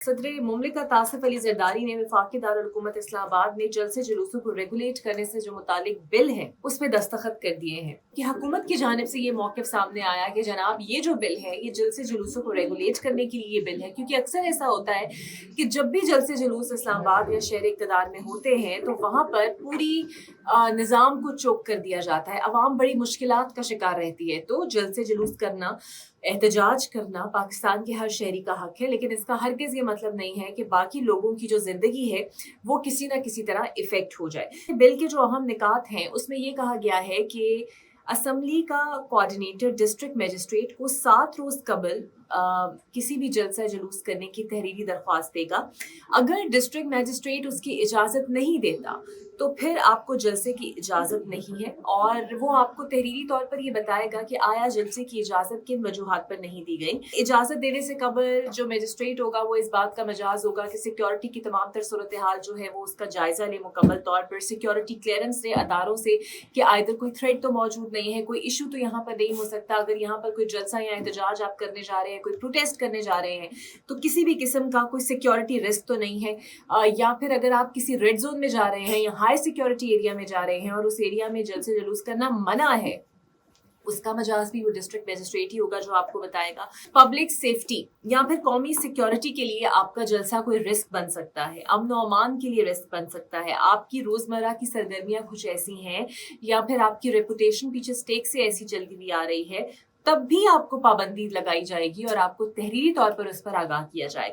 सदर मुमलिकत आसिफ अली जरदारी ने वफाकी दारुल-हुकूमत इस्लामाबाद में जलसे जुलूसों को रेगुलेट करने से जो मुतालिक बिल है उसमें दस्तखत कर दिए हैं कि हुकूमत की जानिब से ये मौक़िफ़ सामने आया कि जनाब ये जो बिल है ये जलसे जुलूसों को रेगुलेट करने के लिए ये बिल है, क्योंकि अक्सर ऐसा होता है कि जब भी जलसे जुलूस इस्लामाबाद या शहर इक़्तिदार में होते हैं तो वहाँ पर पूरी निज़ाम को चोक कर दिया जाता है, अवाम बड़ी मुश्किलात का शिकार रहती है। तो जलसे जुलूस करना, एहतजाज करना पाकिस्तान के हर शहरी का हक है, लेकिन इसका हरगिज़ ये मतलब नहीं है कि बाकी लोगों की जो ज़िंदगी है वो किसी न किसी तरह इफ़ेक्ट हो जाए। बिल के जो अहम निकात हैं उसमें ये कहा गया है कि असम्बली का कोऑर्डिनेटर डिस्ट्रिक्ट मजिस्ट्रेट को 7 रोज़ कबल किसी भी जलसा जुलूस करने की तहरीरी दरख्वास्त देगा। अगर डिस्ट्रिक्ट मजिस्ट्रेट उसकी इजाज़त नहीं देता तो फिर आपको जलसे की इजाज़त नहीं है, और वो आपको तहरीरी तौर पर ये बताएगा कि आया जलसे की इजाज़त किन वजूहात पर नहीं दी गई। इजाज़त देने से कबल जो मजिस्ट्रेट होगा वो इस बात का मजाज होगा कि सिक्योरिटी की तमाम तर सूरत हाल जो है वो उसका जायज़ा ले मुकम्मल तौर पर, सिक्योरिटी क्लियरेंस ले अदारों से कि आइदर कोई थ्रेट तो मौजूद नहीं है, कोई इशू तो यहाँ पर नहीं हो सकता। अगर यहाँ पर कोई जलसा या एहतजाज आप करने जा रहे हैं, कोई प्रोटेस्ट करने जा रहे हैं तो किसी भी किस्म का कोई सिक्योरिटी रिस्क तो नहीं है, या फिर अगर आप किसी रेड जोन में जा रहे हैं या हाई सिक्योरिटी एरिया में जा रहे हैं और उस एरिया में जलसे जुलूस करना मना है, उसका मजाज भी वो डिस्ट्रिक्ट मजिस्ट्रेट ही होगा जो आपको बताएगा। पब्लिक सेफ्टी या फिर कौमी सिक्योरिटी के लिए आपका जलसा कोई रिस्क बन सकता है, अमन और अमान के लिए रिस्क बन सकता है, आपकी रोजमर्रा की सरगर्मियां कुछ ऐसी हैं या फिर आपकी रेपुटेशन पीछे स्टेक से ऐसी चलती हुई आ रही है, तब भी आपको पाबंदी लगाई जाएगी और आपको तहरीरी तौर पर उस पर आगाह किया जाएगा।